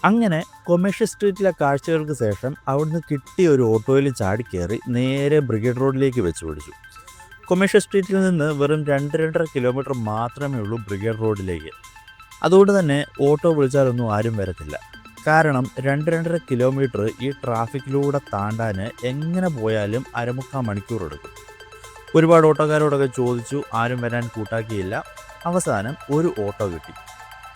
അങ്ങനെ കൊമേഴ്ഷ്യൽ സ്ട്രീറ്റിലെ കാഴ്ചകൾക്ക് ശേഷം അവിടുന്ന് കിട്ടിയ ഒരു ഓട്ടോയിൽ ചാടിക്കയറി നേരെ ബ്രിഗേഡ് റോഡിലേക്ക് വെച്ച് പിടിച്ചു. കൊമേഴ്ഷ്യൽ സ്ട്രീറ്റിൽ നിന്ന് വെറും 2-2.5 കിലോമീറ്റർ മാത്രമേ ഉള്ളൂ ബ്രിഗേഡ് റോഡിലേക്ക്. അതുകൊണ്ട് തന്നെ ഓട്ടോ വിളിച്ചാലൊന്നും ആരും വരത്തില്ല. കാരണം 2-2.5 കിലോമീറ്റർ ഈ ട്രാഫിക്കിലൂടെ താണ്ടാൻ എങ്ങനെ പോയാലും 1/4 മണിക്കൂർ എടുക്കും. ഒരുപാട് ഓട്ടോക്കാരോടൊക്കെ ചോദിച്ചു, ആരും വരാൻ കൂട്ടാക്കിയില്ല. അവസാനം ഒരു ഓട്ടോ കിട്ടി.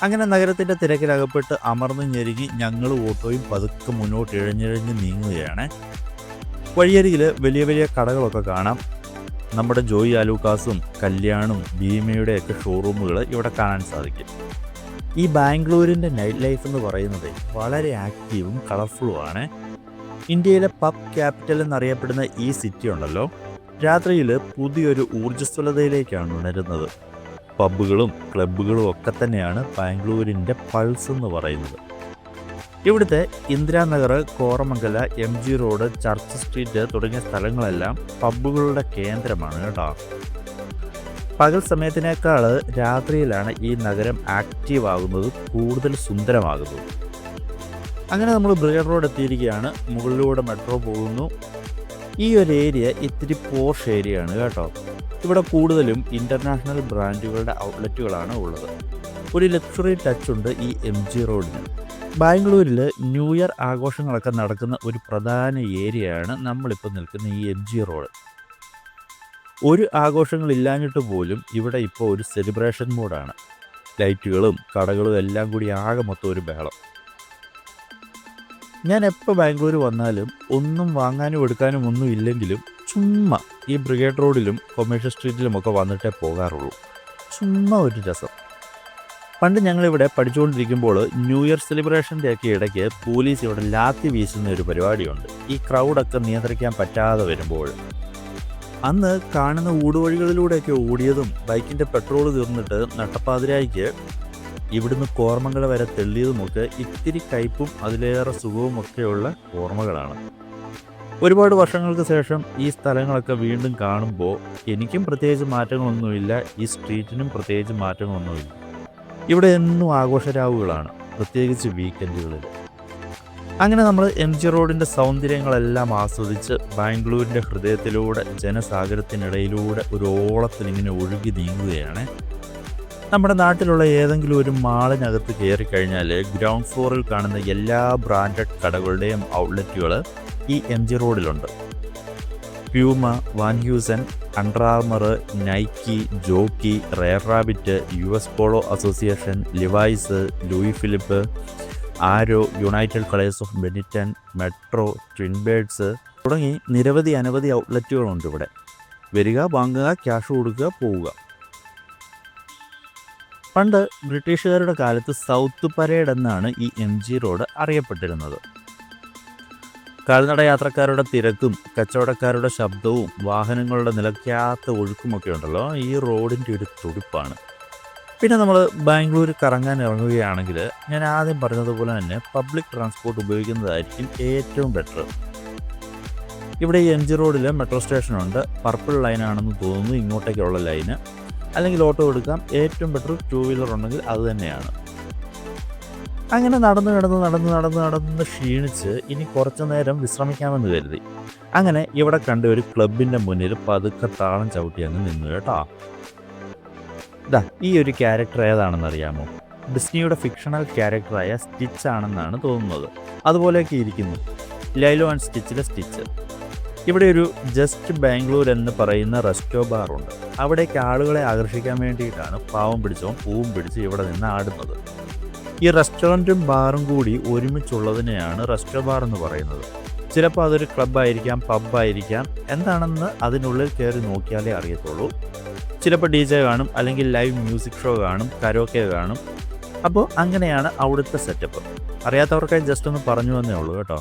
അങ്ങനെ നഗരത്തിൻ്റെ തിരക്കിലകപ്പെട്ട് അമർന്നു ഞെരുങ്ങി ഞങ്ങൾ ഓട്ടോയും പതുക്കെ മുന്നോട്ട് ഇഴഞ്ഞിഴഞ്ഞ് നീങ്ങുകയാണ്. വഴിയരികിൽ വലിയ വലിയ കടകളൊക്കെ കാണാം. നമ്മുടെ ജോയി ആലൂക്കാസും കല്യാണും ഭീമയുടെയൊക്കെ ഷോറൂമുകൾ ഇവിടെ കാണാൻ സാധിക്കും. ഈ ബാംഗ്ലൂരിൻ്റെ നൈറ്റ് ലൈഫ് എന്ന് പറയുന്നത് വളരെ ആക്റ്റീവും കളർഫുള്ളുമാണ്. ഇന്ത്യയിലെ പബ് ക്യാപിറ്റൽ എന്നറിയപ്പെടുന്ന ഈ സിറ്റി ഉണ്ടല്ലോ, രാത്രിയിൽ പുതിയൊരു ഊർജ്ജസ്വലതയിലേക്കാണ് ഉണരുന്നത്. പബ്ബുകളും ക്ലബ്ബുകളും ഒക്കെ തന്നെയാണ് ബാംഗ്ലൂരിൻ്റെ പൾസ് എന്ന് പറയുന്നത്. ഇവിടുത്തെ Indiranagar, Koramangala, MG road, church street തുടങ്ങിയ സ്ഥലങ്ങളെല്ലാം പബ്ബുകളുടെ കേന്ദ്രമാണ് കേട്ടോ. പകൽ സമയത്തിനേക്കാൾ രാത്രിയിലാണ് ഈ നഗരം ആക്റ്റീവ് ആകുന്നത്, കൂടുതൽ സുന്ദരമാകുന്നത്. അങ്ങനെ നമ്മൾ ബ്രിഗേഡ് റോഡ് എത്തിയിരിക്കുകയാണ്. മുകളിലൂടെ മെട്രോ പോകുന്നു. ഈ ഒരു ഏരിയ ഇത്തിരി പോഷ് ഏരിയയാണ് കേട്ടോ. ഇവിടെ കൂടുതലും ഇൻ്റർനാഷണൽ ബ്രാൻഡുകളുടെ ഔട്ട്ലെറ്റുകളാണ് ഉള്ളത്. ഒരു ലക്ഷറി ടച്ച് ഉണ്ട് ഈ MG റോഡിന്. ബാംഗ്ലൂരിൽ ന്യൂ ഇയർ ആഘോഷങ്ങളൊക്കെ നടക്കുന്ന ഒരു പ്രധാന ഏരിയയാണ് നമ്മളിപ്പോൾ നിൽക്കുന്ന ഈ MG റോഡ്. ഒരു ആഘോഷങ്ങളില്ലാഞ്ഞിട്ട് പോലും ഇവിടെ ഇപ്പോൾ ഒരു സെലിബ്രേഷൻ മൂഡാണ്. ലൈറ്റുകളും കടകളും എല്ലാം കൂടി ആകെ മൊത്തം ഒരു ബഹളം. ഞാൻ എപ്പോൾ ബാംഗ്ലൂർ വന്നാലും ഒന്നും വാങ്ങാനും എടുക്കാനും ഒന്നും ഇല്ലെങ്കിലും ചുമ്മാ ഈ ബ്രിഗേഡ് റോഡിലും കൊമേഴ്ഷ്യൽ സ്ട്രീറ്റിലുമൊക്കെ വന്നിട്ടേ പോകാറുള്ളൂ. ചുമ്മാ ഒരു രസം. പണ്ട് ഞങ്ങളിവിടെ പഠിച്ചുകൊണ്ടിരിക്കുമ്പോൾ ന്യൂ ഇയർ സെലിബ്രേഷൻ്റെ ഒക്കെ ഇടയ്ക്ക് പോലീസ് ഇവിടെ ലാത്തി വീശുന്ന ഒരു പരിപാടിയുണ്ട്. ഈ ക്രൗഡൊക്കെ നിയന്ത്രിക്കാൻ പറ്റാതെ വരുമ്പോൾ അന്ന് കാണുന്ന ഊടുവഴികളിലൂടെയൊക്കെ ഓടിയതും ബൈക്കിൻ്റെ പെട്രോൾ തീർന്നിട്ട് നട്ടപ്പാതിരായിക്ക് ഇവിടുന്ന് കോർമംഗല വരെ തെള്ളിയതുമൊക്കെ ഇത്തിരി കയ്പും അതിലേറെ സുഖവുമൊക്കെയുള്ള ഓർമ്മകളാണ്. ഒരുപാട് വർഷങ്ങൾക്ക് ശേഷം ഈ സ്ഥലങ്ങളൊക്കെ വീണ്ടും കാണുമ്പോൾ എനിക്കും പ്രത്യേകിച്ച് മാറ്റങ്ങളൊന്നുമില്ല, ഈ സ്ട്രീറ്റിനും പ്രത്യേകിച്ച് മാറ്റങ്ങളൊന്നുമില്ല. ഇവിടെ എന്നും ആഘോഷരാവുകളാണ്, പ്രത്യേകിച്ച് വീക്കെൻഡുകളിൽ. അങ്ങനെ നമ്മൾ MG റോഡിൻ്റെ സൗന്ദര്യങ്ങളെല്ലാം ആസ്വദിച്ച് ബാംഗ്ലൂരിൻ്റെ ഹൃദയത്തിലൂടെ ജനസാഗരത്തിനിടയിലൂടെ ഒരു ഓളത്തിൽ ഇങ്ങനെ ഒഴുകി നീങ്ങുകയാണ്. നമ്മുടെ നാട്ടിലുള്ള ഏതെങ്കിലും ഒരു മാളിനകത്ത് കയറിക്കഴിഞ്ഞാൽ ഗ്രൗണ്ട് ഫ്ലോറിൽ കാണുന്ന എല്ലാ ബ്രാൻഡഡ് കടകളുടെയും ഔട്ട്ലെറ്റുകൾ ഈ MG റോഡിലുണ്ട്. Puma, Van Heusen, Under Armour, Nike, Jockey, Rare Rabbit, US Polo Association, Levi's, Louis Philippe, Arrow, United Colors of Benetton, Metro, Twin Birds തുടങ്ങി അനവധി ഔട്ട്ലെറ്റുകളുണ്ട് ഇവിടെ. വരിക, വാങ്ങുക, ക്യാഷ് കൊടുക്കുക, പോവുക. പണ്ട് ബ്രിട്ടീഷുകാരുടെ കാലത്ത് സൗത്ത് പരേഡ് എന്നാണ് ഈ MG റോഡ് അറിയപ്പെട്ടിരുന്നത്. കാൽനട യാത്രക്കാരുടെ തിരക്കും കച്ചവടക്കാരുടെ ശബ്ദവും വാഹനങ്ങളുടെ നിലയ്ക്കാത്ത ഒഴുക്കുമൊക്കെ ഉണ്ടല്ലോ, ഈ റോഡിൻ്റെ ഒരു തുടിപ്പാണ്. പിന്നെ നമ്മൾ ബാംഗ്ലൂർ കറങ്ങാൻ ഇറങ്ങുകയാണെങ്കിൽ ഞാൻ ആദ്യം പറഞ്ഞതുപോലെ തന്നെ പബ്ലിക് ട്രാൻസ്പോർട്ട് ഉപയോഗിക്കുന്നതായിരിക്കും ഏറ്റവും ബെറ്റർ. ഇവിടെ ഈ MG റോഡിൽ മെട്രോ സ്റ്റേഷനുണ്ട്. പർപ്പിൾ ലൈനാണെന്ന് തോന്നുന്നു ഇങ്ങോട്ടേക്കുള്ള ലൈന്. അല്ലെങ്കിൽ ഓട്ടോ എടുക്കാം. ഏറ്റവും ബെറ്റർ 2 വീലർ ഉണ്ടെങ്കിൽ അത് തന്നെയാണ്. അങ്ങനെ നടന്ന് ക്ഷീണിച്ച് ഇനി കുറച്ചു നേരം വിശ്രമിക്കാമെന്ന് കരുതി. അങ്ങനെ ഇവിടെ കണ്ട ഒരു ക്ലബിൻ്റെ മുന്നിൽ പതുക്കെ താളം ചവിട്ടി അങ്ങ് നിന്നു കേട്ടോ. ഈ ഒരു ക്യാരക്ടർ ഏതാണെന്നറിയാമോ? ഡിസ്നിയുടെ ഫിക്ഷണൽ ക്യാരക്ടറായ സ്റ്റിച്ച് ആണെന്നാണ് തോന്നുന്നത്. അതുപോലെയൊക്കെ ഇരിക്കുന്നു. ലൈലോ ആൻഡ് സ്റ്റിച്ചിലെ സ്റ്റിച്ച്. ഇവിടെ ഒരു ജസ്റ്റ് ബാംഗ്ലൂർ എന്ന് പറയുന്ന റെസ്റ്റോ ബാറുണ്ട്. അവിടേക്ക് ആളുകളെ ആകർഷിക്കാൻ വേണ്ടിയിട്ടാണ് പാവം പിടിച്ചവൻ പൂവും പിടിച്ച് ഇവിടെ നിന്ന് ആടുന്നത്. ഈ റെസ്റ്റോറൻറ്റും ബാറും കൂടി ഒരുമിച്ചുള്ളതിനെയാണ് റെസ്റ്റോ ബാർ എന്ന് പറയുന്നത്. ചിലപ്പോൾ അതൊരു ക്ലബ്ബായിരിക്കാം, പബ്ബായിരിക്കാം, എന്താണെന്ന് അതിനുള്ളിൽ കയറി നോക്കിയാലേ അറിയത്തുള്ളൂ. ചിലപ്പോൾ DJ കാണും, അല്ലെങ്കിൽ ലൈവ് മ്യൂസിക് ഷോ കാണും, കരോക്കെ കാണും. അപ്പോൾ അങ്ങനെയാണ് അവിടുത്തെ സെറ്റപ്പ്. അറിയാത്തവർക്കായി ജസ്റ്റ് ഒന്ന് പറഞ്ഞു എന്നേ ഉള്ളൂ കേട്ടോ.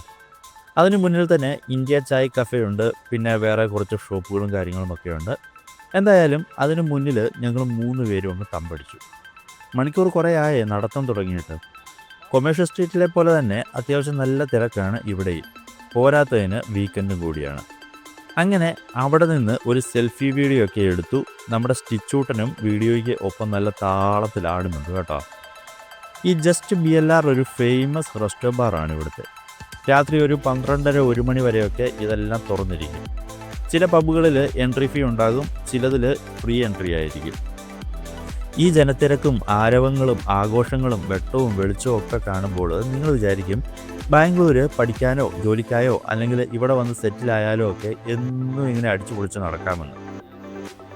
അതിന് മുന്നിൽ തന്നെ ഇന്ത്യ ചായ് കഫേ ഉണ്ട്. പിന്നെ വേറെ കുറച്ച് ഷോപ്പുകളും കാര്യങ്ങളുമൊക്കെ ഉണ്ട്. എന്തായാലും അതിന് മുന്നിൽ ഞങ്ങൾ 3 പേരും ഒന്ന് തമ്പടിച്ചു. മണിക്കൂർ കുറേ ആയേ നടത്തം തുടങ്ങിയിട്ട്. കൊമേഴ്ഷ്യൽ സ്ട്രീറ്റിലെ പോലെ തന്നെ അത്യാവശ്യം നല്ല തിരക്കാണ് ഇവിടെയും. പോരാത്തതിന് വീക്കെൻഡും കൂടിയാണ്. അങ്ങനെ അവിടെ നിന്ന് ഒരു സെൽഫി വീഡിയോ ഒക്കെ എടുത്തു. നമ്മുടെ സ്റ്റിച്ചൂട്ടനും വീഡിയോയ്ക്ക് ഒപ്പം നല്ല താളത്തിലാടുന്നുണ്ട് കേട്ടോ. ഈ ജസ്റ്റ് BLR ഒരു ഫേമസ് റെസ്റ്റോ ബാറാണ് ഇവിടുത്തെ. രാത്രി ഒരു 12:30 1 മണി വരെയൊക്കെ ഇതെല്ലാം തുറന്നിരിക്കും. ചില പബ്ബുകളിൽ എൻട്രി ഫീ ഉണ്ടാകും, ചിലതിൽ ഫ്രീ എൻട്രി ആയിരിക്കും. ഈ ജനത്തിരക്കും ആരവങ്ങളും ആഘോഷങ്ങളും വെട്ടവും വെളിച്ചവും ഒക്കെ കാണുമ്പോൾ നിങ്ങൾ വിചാരിക്കും ബാംഗ്ലൂർ പഠിക്കാനോ ജോലിക്കായോ അല്ലെങ്കിൽ ഇവിടെ വന്ന് സെറ്റിലായാലോ ഒക്കെ എന്നും ഇങ്ങനെ അടിച്ചു പൊളിച്ച് നടക്കാമെന്ന്.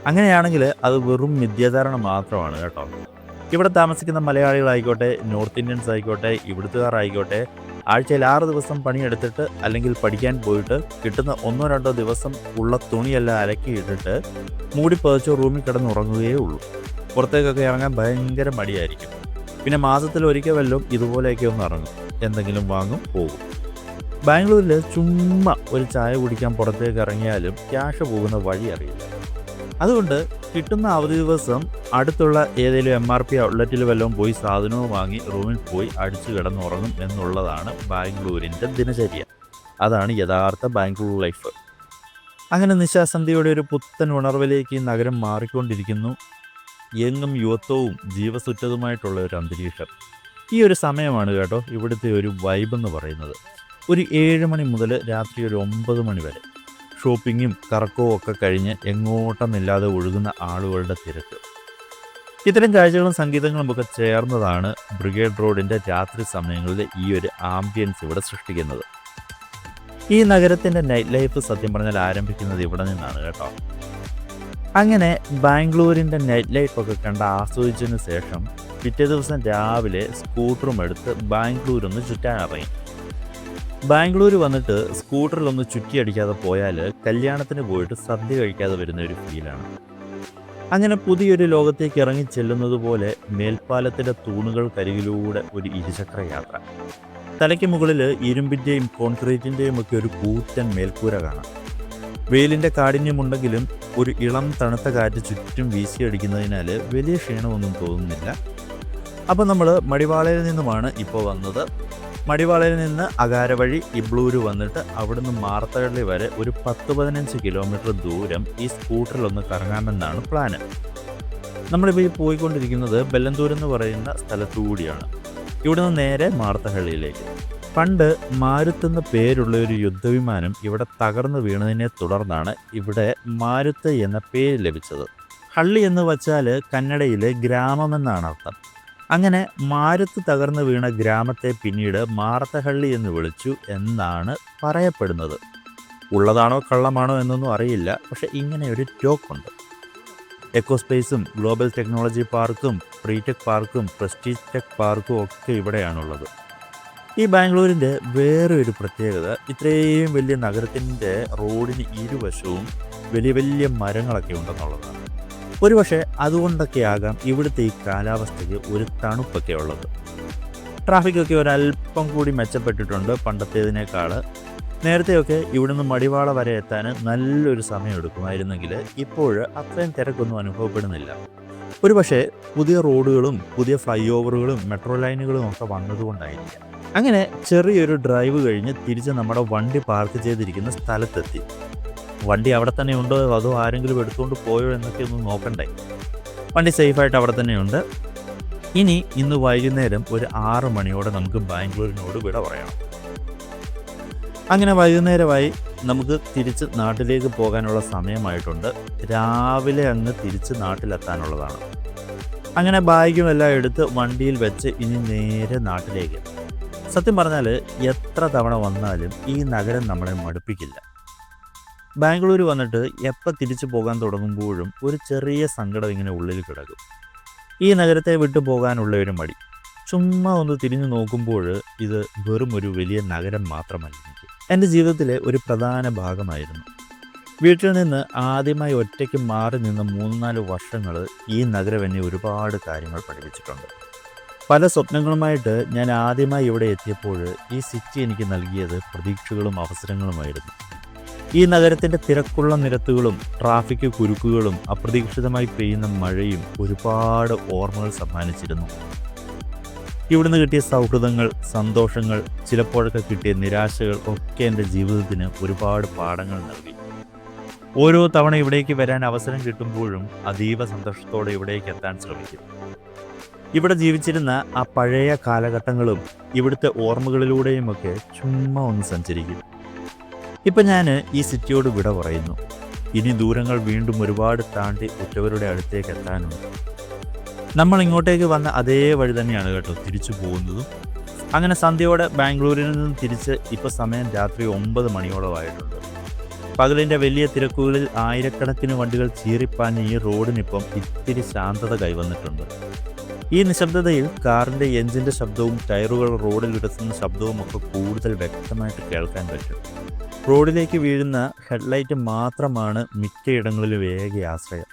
അങ്ങനെയാണെങ്കിൽ അത് വെറും മിഥ്യാധാരണ മാത്രമാണ് കേട്ടോ. ഇവിടെ താമസിക്കുന്ന മലയാളികളായിക്കോട്ടെ, നോർത്ത് ഇന്ത്യൻസ് ആയിക്കോട്ടെ, ഇവിടുത്തുകാരായിക്കോട്ടെ, ആഴ്ചയിൽ 6 ദിവസം പണിയെടുത്തിട്ട് അല്ലെങ്കിൽ പഠിക്കാൻ പോയിട്ട് കിട്ടുന്ന 1-2 ദിവസം ഉള്ള തുണിയെല്ലാം അലക്കിയിട്ടിട്ട് മൂടിപ്പതച്ചോ റൂമിൽ കിടന്നുറങ്ങുകയേ ഉള്ളൂ. പുറത്തേക്കൊക്കെ ഇറങ്ങാൻ ഭയങ്കര മടിയായിരിക്കും. പിന്നെ മാസത്തിൽ ഒരിക്കൽ വല്ലതും ഇതുപോലെയൊക്കെ ഒന്ന് ഇറങ്ങും, എന്തെങ്കിലും വാങ്ങും, പോകും. ബാംഗ്ലൂരിൽ ചുമ്മാ ഒരു ചായ കുടിക്കാൻ പുറത്തേക്ക് ഇറങ്ങിയാലും ക്യാഷ് പോകുന്ന വഴി അറിയില്ല. അതുകൊണ്ട് കിട്ടുന്ന അവധി ദിവസം അടുത്തുള്ള ഏതെങ്കിലും MRP ഔട്ട്ലെറ്റിൽ വല്ലതും പോയി സാധനവും വാങ്ങി റൂമിൽ പോയി അടിച്ചു കിടന്നുറങ്ങും എന്നുള്ളതാണ് ബാംഗ്ലൂരിൻ്റെ ദിനചര്യ. അതാണ് യഥാർത്ഥ ബാംഗ്ലൂർ ലൈഫ്. അങ്ങനെ നിശാസന്ധിയുടെ ഒരു പുത്തൻ ഉണർവിലേക്ക് ഈ നഗരം മാറിക്കൊണ്ടിരിക്കുന്നു. എങ്ങും യുവത്വവും ജീവസുറ്റതുമായിട്ടുള്ള ഒരു അന്തരീക്ഷം. ഈ ഒരു സമയമാണ് കേട്ടോ ഇവിടുത്തെ ഒരു വൈബ് എന്ന് പറയുന്നത്. ഒരു 7 മണി മുതൽ രാത്രി ഒരു 9 മണി വരെ ഷോപ്പിങ്ങും കറക്കവും ഒക്കെ കഴിഞ്ഞ് എങ്ങോട്ടൊന്നില്ലാതെ ഒഴുകുന്ന ആളുകളുടെ തിരക്ക്. ഇത്തരം കാഴ്ചകളും സംഗീതങ്ങളും ഒക്കെ ചേർന്നതാണ് ബ്രിഗേഡ് റോഡിൻ്റെ രാത്രി സമയങ്ങളിൽ ഈ ഒരു ആംബിയൻസ് ഇവിടെ സൃഷ്ടിക്കുന്നത്. ഈ നഗരത്തിൻ്റെ നൈറ്റ് ലൈഫ് സത്യം പറഞ്ഞാൽ ആരംഭിക്കുന്നത് ഇവിടെ നിന്നാണ് കേട്ടോ. അങ്ങനെ ബാംഗ്ലൂരിൻ്റെ നൈറ്റ് ലൈഫൊക്കെ കണ്ട് ആസ്വദിച്ചതിന് ശേഷം പിറ്റേ ദിവസം രാവിലെ സ്കൂട്ടറും എടുത്ത് ബാംഗ്ലൂരൊന്ന് ചുറ്റാനിറങ്ങി. ബാംഗ്ലൂർ വന്നിട്ട് സ്കൂട്ടറിലൊന്ന് ചുറ്റിയടിക്കാതെ പോയാൽ കല്യാണത്തിന് പോയിട്ട് സദ്യ കഴിക്കാതെ വരുന്ന ഒരു ഫീലാണ്. അങ്ങനെ പുതിയൊരു ലോകത്തേക്ക് ഇറങ്ങി ചെല്ലുന്നത് പോലെ മേൽപ്പാലത്തിൻ്റെ തൂണുകൾക്കരികിലൂടെ ഒരു ഇരുചക്ര യാത്ര. തലയ്ക്ക് മുകളിൽ ഇരുമ്പിൻ്റെയും കോൺക്രീറ്റിൻ്റെയും ഒക്കെ ഒരു കൂറ്റൻ മേൽക്കൂര കാണാം. വെയിലിൻ്റെ കാഠിന്യമുണ്ടെങ്കിലും ഒരു ഇളം തണുത്ത കാറ്റ് ചുറ്റും വീശിയടിക്കുന്നതിനാൽ വലിയ ക്ഷീണമൊന്നും തോന്നുന്നില്ല. അപ്പോൾ നമ്മൾ മടിവാളയിൽ നിന്നുമാണ് ഇപ്പോൾ വന്നത്. മടിവാളയിൽ നിന്ന് അകാര വഴി ഇബ്ലൂര് വന്നിട്ട് അവിടുന്ന് മാർത്തഹള്ളി വരെ ഒരു 10-15 കിലോമീറ്റർ ദൂരം ഈ സ്കൂട്ടറിലൊന്ന് കറങ്ങാമെന്നാണ് പ്ലാന്. നമ്മളിപ്പോൾ ഈ പോയിക്കൊണ്ടിരിക്കുന്നത് ബെല്ലന്തൂർ എന്ന് പറയുന്ന സ്ഥലത്തുകൂടിയാണ്. ഇവിടുന്ന് നേരെ മാർത്തഹള്ളിയിലേക്ക്. പണ്ട് മാരുത്ത് എന്ന പേരുള്ള ഒരു യുദ്ധവിമാനം ഇവിടെ തകർന്നു വീണതിനെ തുടർന്നാണ് ഇവിടെ മാരുത്ത് എന്ന പേര് ലഭിച്ചത്. ഹള്ളി എന്ന് വച്ചാൽ കന്നഡയിലെ ഗ്രാമമെന്നാണ് അർത്ഥം. അങ്ങനെ മാരുത്ത് തകർന്നു വീണ ഗ്രാമത്തെ പിന്നീട് മാർത്തഹള്ളി എന്ന് വിളിച്ചു എന്നാണ് പറയപ്പെടുന്നത്. ഉള്ളതാണോ കള്ളമാണോ എന്നൊന്നും അറിയില്ല, പക്ഷെ ഇങ്ങനെ ഒരു ടോക്കുണ്ട്. എക്കോസ്പേസും ഗ്ലോബൽ ടെക്നോളജി പാർക്കും പ്രീടെക് പാർക്കും പ്രസ്റ്റീജ് ടെക് പാർക്കും ഒക്കെ ഇവിടെയാണുള്ളത്. ഈ ബാംഗ്ലൂരിൻ്റെ വേറെ ഒരു പ്രത്യേകത ഇത്രയും വലിയ നഗരത്തിൻ്റെ റോഡിന് ഇരുവശവും വലിയ വലിയ മരങ്ങളൊക്കെ ഉണ്ടെന്നുള്ളതാണ്. ഒരുപക്ഷെ അതുകൊണ്ടൊക്കെ ആകാം ഇവിടുത്തെ ഈ കാലാവസ്ഥയ്ക്ക് ഒരു തണുപ്പൊക്കെ ഉള്ളത്. ട്രാഫിക്കൊക്കെ ഒരല്പം കൂടി മെച്ചപ്പെട്ടിട്ടുണ്ട് പണ്ടത്തേതിനേക്കാൾ. നേരത്തെയൊക്കെ ഇവിടുന്ന് മടിവാള വരെ എത്താൻ നല്ലൊരു സമയം എടുക്കുമായിരുന്നെങ്കിൽ ഇപ്പോൾ അത്രയും തിരക്കൊന്നും അനുഭവപ്പെടുന്നില്ല. ഒരുപക്ഷെ പുതിയ റോഡുകളും പുതിയ ഫ്ലൈ ഓവറുകളും മെട്രോ ലൈനുകളും ഒക്കെ വന്നതുകൊണ്ടായിരിക്കാം. അങ്ങനെ ചെറിയൊരു ഡ്രൈവ് കഴിഞ്ഞ് തിരിച്ച് നമ്മുടെ വണ്ടി പാർക്ക് ചെയ്തിരിക്കുന്ന സ്ഥലത്തെത്തി. വണ്ടി അവിടെ തന്നെ ഉണ്ടോ അതോ ആരെങ്കിലും എടുത്തുകൊണ്ട് പോയോ എന്നൊക്കെ ഒന്ന് നോക്കണ്ടേ. വണ്ടി സേഫായിട്ട് അവിടെ തന്നെയുണ്ട്. ഇനി ഇന്ന് വൈകുന്നേരം ഒരു 6 മണിയോടെ നമുക്ക് ബാംഗ്ലൂരിനോട് വിട പറയണം. അങ്ങനെ വൈകുന്നേരമായി നമുക്ക് തിരിച്ച് നാട്ടിലേക്ക് പോകാനുള്ള സമയമായിട്ടുണ്ട്. രാവിലെ അങ്ങ് തിരിച്ച് നാട്ടിലെത്താനുള്ളതാണ്. അങ്ങനെ ബാഗും എല്ലാം എടുത്ത് വണ്ടിയിൽ വെച്ച് ഇനി നേരെ നാട്ടിലേക്ക്. സത്യം പറഞ്ഞാൽ എത്ര തവണ വന്നാലും ഈ നഗരം നമ്മളെ മടുപ്പിക്കില്ല. ബാംഗ്ലൂർ വന്നിട്ട് എപ്പോൾ തിരിച്ചു പോകാൻ തുടങ്ങുമ്പോഴും ഒരു ചെറിയ സങ്കടം ഇങ്ങനെ ഉള്ളിൽ കിടക്കും. ഈ നഗരത്തെ വിട്ടു പോകാനുള്ള ഒരു മടി. ചുമ്മാ ഒന്ന് തിരിഞ്ഞു നോക്കുമ്പോൾ ഇത് വെറും ഒരു വലിയ നഗരം മാത്രമല്ല, എൻ്റെ ജീവിതത്തിലെ ഒരു പ്രധാന ഭാഗമായിരുന്നു. വീട്ടിൽ നിന്ന് ആദ്യമായി ഒറ്റയ്ക്ക് മാറി നിന്ന 3-4 വർഷങ്ങൾ ഈ നഗരം എന്നെ ഒരുപാട് കാര്യങ്ങൾ പഠിപ്പിച്ചിട്ടുണ്ട്. പല സ്വപ്നങ്ങളുമായിട്ട് ഞാൻ ആദ്യമായി ഇവിടെ എത്തിയപ്പോൾ ഈ സിറ്റി എനിക്ക് നൽകിയത് പ്രതീക്ഷകളും അവസരങ്ങളുമായിരുന്നു. ഈ നഗരത്തിൻ്റെ തിരക്കുള്ള നിരത്തുകളും ട്രാഫിക് കുരുക്കുകളും അപ്രതീക്ഷിതമായി പെയ്യുന്ന മഴയും ഒരുപാട് ഓർമ്മകൾ സമ്മാനിച്ചിരുന്നു. ഇവിടുന്ന് കിട്ടിയ സൗഹൃദങ്ങൾ, സന്തോഷങ്ങൾ, ചിലപ്പോഴൊക്കെ കിട്ടിയ നിരാശകൾ ഒക്കെ എൻ്റെ ജീവിതത്തിന് ഒരുപാട് പാഠങ്ങൾ നൽകി. ഓരോ തവണ ഇവിടേക്ക് വരാൻ അവസരം കിട്ടുമ്പോഴും അതീവ സന്തോഷത്തോടെ ഇവിടേക്ക് എത്താൻ ശ്രമിക്കും. ഇവിടെ ജീവിച്ചിരുന്ന ആ പഴയ കാലഘട്ടങ്ങളും ഇവിടുത്തെ ഓർമ്മകളിലൂടെയുമൊക്കെ ചുമ്മാ ഒന്ന് സഞ്ചരിക്കും. ഇപ്പം ഞാൻ ഈ സിറ്റിയോട് വിട പറയുന്നു. ഇനി ദൂരങ്ങൾ വീണ്ടും ഒരുപാട് താണ്ടി ഉറ്റവരുടെ അടുത്തേക്ക് എത്താനുണ്ട്. നമ്മൾ ഇങ്ങോട്ടേക്ക് വന്ന അതേ വഴി തന്നെയാണ് കേട്ടോ തിരിച്ചു പോകുന്നതും. അങ്ങനെ സന്ധ്യയോടെ ബാംഗ്ലൂരിൽ നിന്നും തിരിച്ച് ഇപ്പോൾ സമയം രാത്രി 9 മണിയോളമായിട്ടുണ്ട്. പകലിൻ്റെ വലിയ തിരക്കുകളിൽ ആയിരക്കണക്കിന് വണ്ടികൾ ചീറിപ്പാഞ്ഞ് ഈ റോഡിനിപ്പം ഇത്തിരി ശാന്തത കൈവന്നിട്ടുണ്ട്. ഈ നിശബ്ദതയിൽ കാറിൻ്റെ എഞ്ചിൻ്റെ ശബ്ദവും ടയറുകൾ റോഡിൽ ഇടത്തുന്ന ശബ്ദവും ഒക്കെ കൂടുതൽ വ്യക്തമായിട്ട് കേൾക്കാൻ പറ്റും. റോഡിലേക്ക് വീഴുന്ന ഹെഡ്ലൈറ്റ് മാത്രമാണ് മിക്കയിടങ്ങളിലും ഏക ആശ്രയം.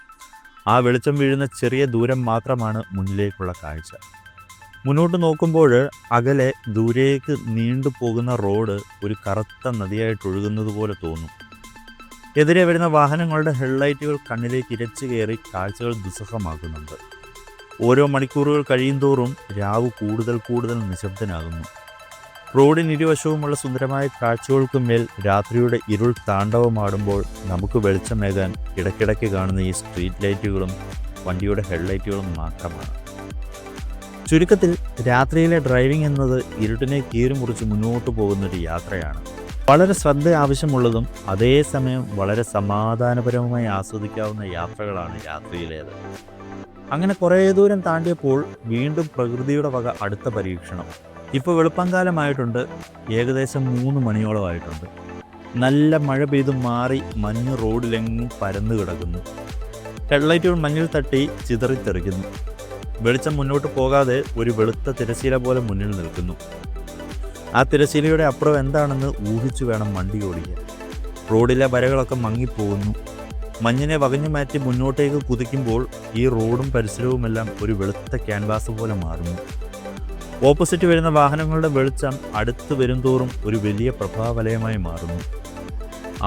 ആ വെളിച്ചം വീഴുന്ന ചെറിയ ദൂരം മാത്രമാണ് മുന്നിലേക്കുള്ള കാഴ്ച. മുന്നോട്ട് നോക്കുമ്പോൾ അകലെ ദൂരേക്ക് നീണ്ടുപോകുന്ന റോഡ് ഒരു കറുത്ത നദിയായിട്ട് ഒഴുകുന്നത് പോലെ തോന്നും. എതിരെ വരുന്ന വാഹനങ്ങളുടെ ഹെഡ്ലൈറ്റുകൾ കണ്ണിലേക്ക് ഇരച്ചു കയറി കാഴ്ചകൾ ദുസ്സഹമാക്കുന്നുണ്ട്. ഓരോ മണിക്കൂറുകൾ കഴിയുന്തോറും രാവ് കൂടുതൽ നിശബ്ദനാകുന്നു. റോഡിനിരുവശവുമുള്ള സുന്ദരമായ കാഴ്ചകൾക്കുമേൽ രാത്രിയുടെ ഇരുൾ താണ്ഡവമാടുമ്പോൾ നമുക്ക് വെളിച്ചമേകാൻ ഇടയ്ക്കിടയ്ക്ക് കാണുന്ന ഈ സ്ട്രീറ്റ് ലൈറ്റുകളും വണ്ടിയുടെ ഹെഡ്ലൈറ്റുകളും മാത്രമാണ്. ചുരുക്കത്തിൽ രാത്രിയിലെ ഡ്രൈവിംഗ് എന്നത് ഇരുട്ടിനെ കീറിമുറിച്ച് മുന്നോട്ട് പോകുന്നൊരു യാത്രയാണ്. വളരെ ശ്രദ്ധ ആവശ്യമുള്ളതും അതേസമയം വളരെ സമാധാനപരവുമായി ആസ്വദിക്കാവുന്ന യാത്രകളാണ് രാത്രിയിലേത്. അങ്ങനെ കുറേ ദൂരം താണ്ടിയപ്പോൾ വീണ്ടും പ്രകൃതിയുടെ വക അടുത്ത പരീക്ഷണം. ഇപ്പോൾ വെളുപ്പംകാലമായിട്ടുണ്ട്. ഏകദേശം 3 മണിയോളമായിട്ടുണ്ട്. നല്ല മഴ പെയ്തു മാറി മഞ്ഞ് റോഡിലെങ്ങും പരന്നു കിടക്കുന്നു. ഹെഡ്ലൈറ്റുകൾ മഞ്ഞിൽ തട്ടി ചിതറിത്തെറിക്കുന്നു. വെളിച്ചം മുന്നോട്ട് പോകാതെ ഒരു വെളുത്ത തിരശ്ശീല പോലെ മുന്നിൽ നിൽക്കുന്നു. ആ തിരശ്ശീലയുടെ അപ്പുറം എന്താണെന്ന് ഊഹിച്ചു വേണം വണ്ടി ഓടിക്കാൻ. റോഡിലെ വരകളൊക്കെ മങ്ങിപ്പോകുന്നു. മഞ്ഞിനെ വകഞ്ഞു മാറ്റി മുന്നോട്ടേക്ക് കുതിക്കുമ്പോൾ ഈ റോഡും പരിസരവുമെല്ലാം ഒരു വെളുത്ത ക്യാൻവാസ് പോലെ മാറുന്നു. ഓപ്പോസിറ്റ് വരുന്ന വാഹനങ്ങളുടെ വെളിച്ചം അടുത്ത് വരുംതോറും ഒരു വലിയ പ്രഭാവലയമായി മാറുന്നു.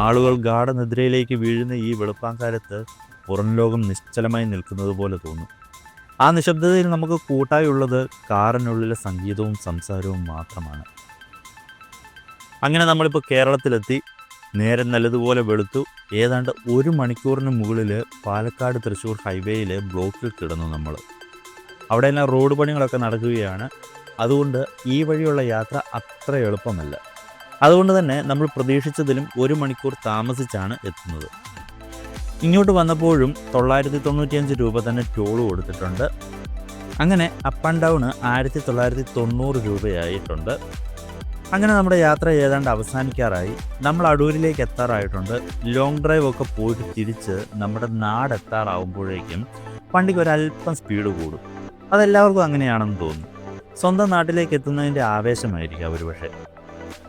ആളുകൾ ഗാഠനിദ്രയിലേക്ക് വീഴുന്ന ഈ വെളുപ്പാങ്കാലത്ത് പുറം ലോകം നിശ്ചലമായി നിൽക്കുന്നത് പോലെ തോന്നും. ആ നിശബ്ദതയിൽ നമുക്ക് കൂട്ടായുള്ളത് കാറിനുള്ളിലെ സംഗീതവും സംസാരവും മാത്രമാണ്. അങ്ങനെ നമ്മളിപ്പോൾ കേരളത്തിലെത്തി. നേരം നല്ലതുപോലെ വെളുത്തു. ഏതാണ്ട് 1 മണിക്കൂറിന് മുകളിൽ പാലക്കാട് തൃശ്ശൂർ ഹൈവേയിൽ ബ്ലോക്കിൽ കിടന്നു നമ്മൾ. അവിടെയെല്ലാം റോഡ് പണികളൊക്കെ നടക്കുകയാണ്. അതുകൊണ്ട് ഈ വഴിയുള്ള യാത്ര അത്ര എളുപ്പമല്ല. അതുകൊണ്ട് തന്നെ നമ്മൾ പ്രതീക്ഷിച്ചതിലും 1 മണിക്കൂർ താമസിച്ചാണ് എത്തുന്നത്. ഇങ്ങോട്ട് വന്നപ്പോഴും 995 രൂപ തന്നെ ടോൾ കൊടുത്തിട്ടുണ്ട്. അങ്ങനെ അപ്പ് ആൻഡ് ഡൗൺ 1990 രൂപയായിട്ടുണ്ട്. അങ്ങനെ നമ്മുടെ യാത്ര ഏതാണ്ട് അവസാനിക്കാറായി. നമ്മൾ അടൂരിലേക്ക് എത്താറായിട്ടുണ്ട്. ലോങ് ഡ്രൈവ് ഒക്കെ പോയിട്ട് തിരിച്ച് നമ്മുടെ നാടെത്താറാവുമ്പോഴേക്കും വണ്ടിക്ക് ഒരല്പം സ്പീഡ് കൂടും. അതെല്ലാവർക്കും അങ്ങനെയാണെന്ന് തോന്നുന്നു. സ്വന്തം നാട്ടിലേക്ക് എത്തുന്നതിൻ്റെ ആവേശമായിരിക്കും ഒരുപക്ഷെ.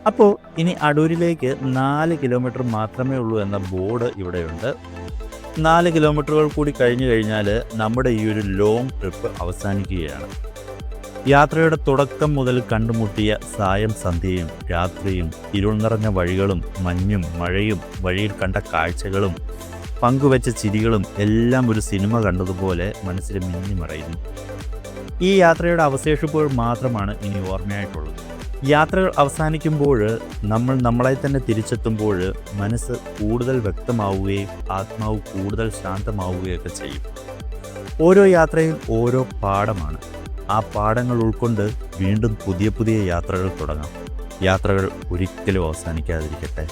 അപ്പോൾ ഇനി അടൂരിലേക്ക് 4 കിലോമീറ്റർ മാത്രമേ ഉള്ളൂ എന്ന ബോർഡ് ഇവിടെയുണ്ട്. 4 കിലോമീറ്ററുകൾ കൂടി കഴിഞ്ഞു കഴിഞ്ഞാൽ നമ്മുടെ ഈ ഒരു ലോങ് ട്രിപ്പ് അവസാനിക്കുകയാണ്. യാത്രയുടെ തുടക്കം മുതൽ കണ്ടുമുട്ടിയ സായം സന്ധ്യയും രാത്രിയും ഇരുൾ നിറഞ്ഞ വഴികളും മഞ്ഞും മഴയും വഴിയിൽ കണ്ട കാഴ്ചകളും പങ്കുവെച്ച ചിരികളും എല്ലാം ഒരു സിനിമ കണ്ടതുപോലെ മനസ്സിൽ മിന്നിമറയുന്നു. ഈ യാത്രയുടെ അവശേഷിപ്പുകൾ മാത്രമാണ് ഇനി ഓർമ്മയായിട്ടുള്ളത്. യാത്രകൾ അവസാനിക്കുമ്പോൾ നമ്മൾ നമ്മളെ തന്നെ തിരിച്ചെത്തുമ്പോൾ മനസ്സ് കൂടുതൽ വ്യക്തമാവുകയും ആത്മാവ് കൂടുതൽ ശാന്തമാവുകയൊക്കെ ചെയ്യും. ഓരോ യാത്രയും ഓരോ പാഠമാണ്. ആ പാഠങ്ങൾ ഉൾക്കൊണ്ട് വീണ്ടും പുതിയ യാത്രകൾ തുടങ്ങാം. യാത്രകൾ ഒരിക്കലും അവസാനിക്കാതിരിക്കട്ടെ.